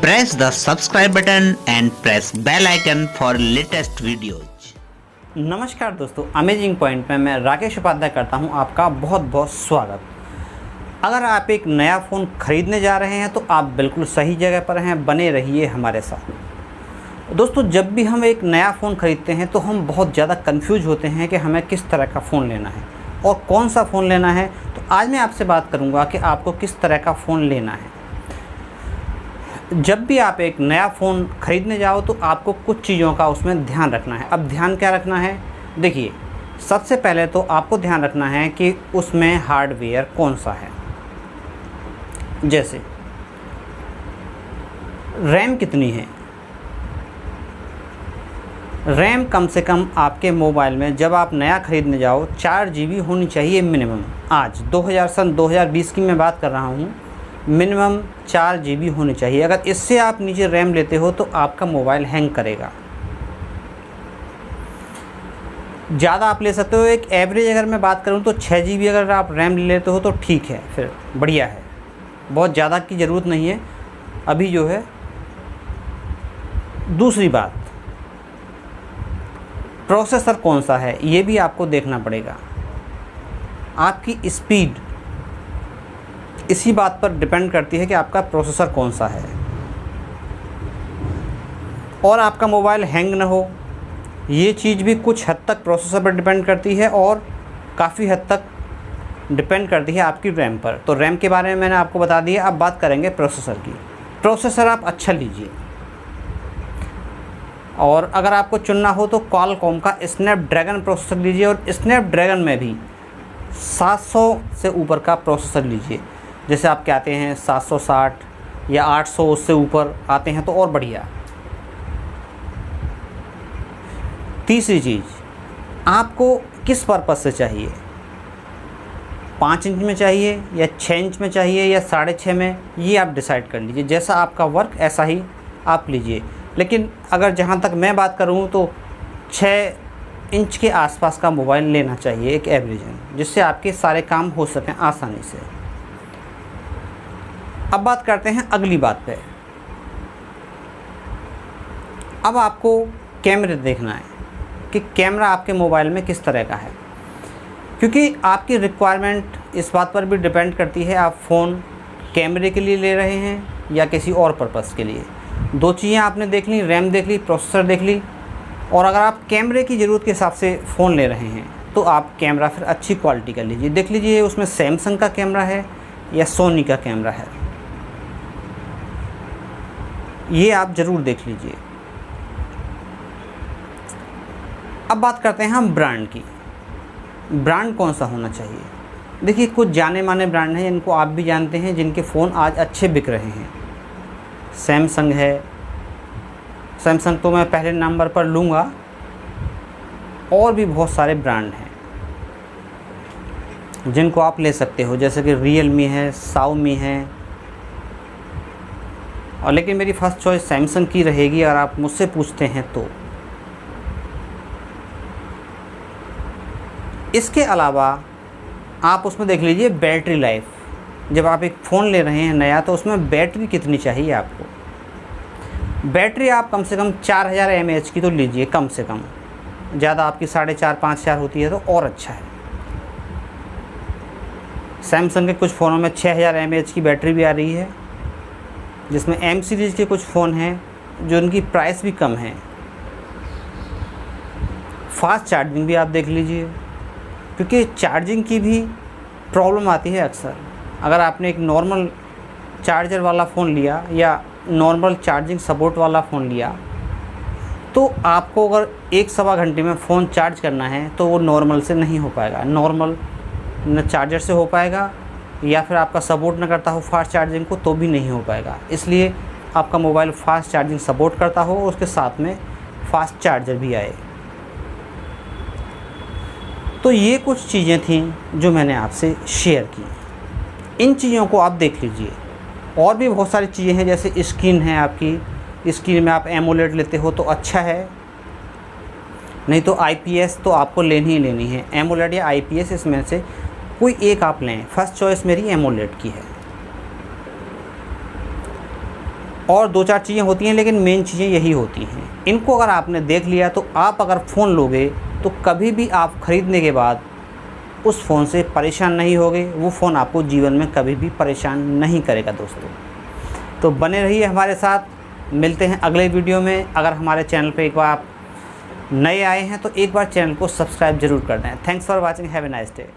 Press the subscribe button and press bell icon for latest videos। नमस्कार दोस्तों, amazing point में मैं राकेश उपाध्याय करता हूं आपका बहुत बहुत स्वागत। अगर आप एक नया फ़ोन ख़रीदने जा रहे हैं तो आप बिल्कुल सही जगह पर हैं, बने रहिए हमारे साथ। दोस्तों, जब भी हम एक नया फ़ोन ख़रीदते हैं तो हम बहुत ज़्यादा कंफ्यूज होते हैं कि हमें किस तरह का फ़ोन लेना है और कौन सा फ़ोन लेना है। तो आज मैं आपसे बात करूँगा कि आपको किस तरह का फ़ोन लेना है। जब भी आप एक नया फ़ोन ख़रीदने जाओ तो आपको कुछ चीज़ों का उसमें ध्यान रखना है। अब ध्यान क्या रखना है, देखिए, सबसे पहले तो आपको ध्यान रखना है कि उसमें हार्डवेयर कौन सा है। जैसे रैम कितनी है। रैम कम से कम आपके मोबाइल में जब आप नया ख़रीदने जाओ 4 GB होनी चाहिए मिनिमम। आज 2020 की मैं बात कर रहा हूँ, मिनिमम 4 GB होनी चाहिए। अगर इससे आप नीचे रैम लेते हो तो आपका मोबाइल हैंग करेगा। ज़्यादा आप ले सकते हो, एक एवरेज अगर मैं बात करूं तो 6 GB अगर आप रैम ले लेते हो तो ठीक है, फिर बढ़िया है। बहुत ज़्यादा की ज़रूरत नहीं है अभी जो है। दूसरी बात, प्रोसेसर कौन सा है ये भी आपको देखना पड़ेगा। आपकी स्पीड इसी बात पर डिपेंड करती है कि आपका प्रोसेसर कौन सा है और आपका मोबाइल हैंग ना हो। ये चीज़ भी कुछ हद तक प्रोसेसर पर डिपेंड करती है और काफ़ी हद तक डिपेंड करती है आपकी रैम पर। तो रैम के बारे में मैंने आपको बता दिया। अब बात करेंगे प्रोसेसर की। प्रोसेसर आप अच्छा लीजिए और अगर आपको चुनना हो तो क्वालकॉम का स्नैपड्रैगन प्रोसेसर लीजिए और स्नैपड्रैगन में भी 700 से ऊपर का प्रोसेसर लीजिए। जैसे आप कहते हैं 760 या 800, उससे ऊपर आते हैं तो और बढ़िया। तीसरी चीज़, आपको किस पर्पज़ से चाहिए, 5 इंच में चाहिए या 6 इंच में चाहिए या 6.5 में, ये आप डिसाइड कर लीजिए। जैसा आपका वर्क ऐसा ही आप लीजिए। लेकिन अगर जहाँ तक मैं बात करूँ तो 6 इंच के आसपास का मोबाइल लेना चाहिए एक एवरेज में, जिससे आपके सारे काम हो सकें आसानी से। अब बात करते हैं अगली बात पे। अब आपको कैमरे देखना है कि कैमरा आपके मोबाइल में किस तरह का है, क्योंकि आपकी रिक्वायरमेंट इस बात पर भी डिपेंड करती है आप फ़ोन कैमरे के लिए ले रहे हैं या किसी और पर्पज़ के लिए। 2 चीज़ें आपने देख ली, रैम देख ली, प्रोसेसर देख ली। और अगर आप कैमरे की ज़रूरत के हिसाब से फ़ोन ले रहे हैं तो आप कैमरा फिर अच्छी क्वालिटी का लीजिए। देख लीजिए उसमें सैमसंग का कैमरा है या सोनी का कैमरा है, ये आप ज़रूर देख लीजिए। अब बात करते हैं हम ब्रांड की। ब्रांड कौन सा होना चाहिए। देखिए, कुछ जाने माने ब्रांड हैं जिनको आप भी जानते हैं, जिनके फ़ोन आज अच्छे बिक रहे हैं। सैमसंग है, सैमसंग तो मैं पहले नंबर पर लूँगा, और भी बहुत सारे ब्रांड हैं जिनको आप ले सकते हो, जैसे कि रियलमी है, शाओमी है। और लेकिन मेरी फर्स्ट चॉइस सैमसंग की रहेगी अगर आप मुझसे पूछते हैं तो। इसके अलावा आप उसमें देख लीजिए बैटरी लाइफ। जब आप एक फ़ोन ले रहे हैं नया तो उसमें बैटरी कितनी चाहिए आपको। बैटरी आप कम से कम 4000 mAh की तो लीजिए कम से कम। ज़्यादा आपकी 4.5-5 होती है तो और अच्छा है। सैमसंग के कुछ फ़ोनों में 6000 mAh की बैटरी भी आ रही है, जिसमें M सीरीज़ के कुछ फ़ोन हैं जो उनकी प्राइस भी कम है। फास्ट चार्जिंग भी आप देख लीजिए, क्योंकि चार्जिंग की भी प्रॉब्लम आती है अक्सर। अगर आपने एक नॉर्मल चार्जर वाला फ़ोन लिया या नॉर्मल चार्जिंग सपोर्ट वाला फ़ोन लिया तो आपको अगर 1-1.25 घंटे में फ़ोन चार्ज करना है तो वो नॉर्मल से नहीं हो पाएगा। नॉर्मल न चार्जर से हो पाएगा, या फिर आपका सपोर्ट न करता हो फास्ट चार्जिंग को तो भी नहीं हो पाएगा। इसलिए आपका मोबाइल फास्ट चार्जिंग सपोर्ट करता हो, उसके साथ में फास्ट चार्जर भी आए। तो ये कुछ चीज़ें थीं जो मैंने आपसे शेयर की। इन चीज़ों को आप देख लीजिए। और भी बहुत सारी चीज़ें हैं, जैसे स्क्रीन है आपकी। स्क्रीन में आप एमोलेड लेते हो तो अच्छा है, नहीं तो IPS तो आपको लेनी ही लेनी है। एमोलेड या IPS, इसमें से कोई एक आप लें। फर्स्ट चॉइस मेरी एमोलेड की है। और 2-4 चीज़ें होती हैं, लेकिन मेन चीज़ें यही होती हैं। इनको अगर आपने देख लिया तो आप अगर फ़ोन लोगे तो कभी भी आप ख़रीदने के बाद उस फ़ोन से परेशान नहीं होगे। वो फ़ोन आपको जीवन में कभी भी परेशान नहीं करेगा दोस्तों। तो बने रहिए हमारे साथ, मिलते हैं अगले वीडियो में। अगर हमारे चैनल पे एक बार आप नए आए हैं तो एक बार चैनल को सब्सक्राइब ज़रूर कर दें। Thanks for watching, have a nice day.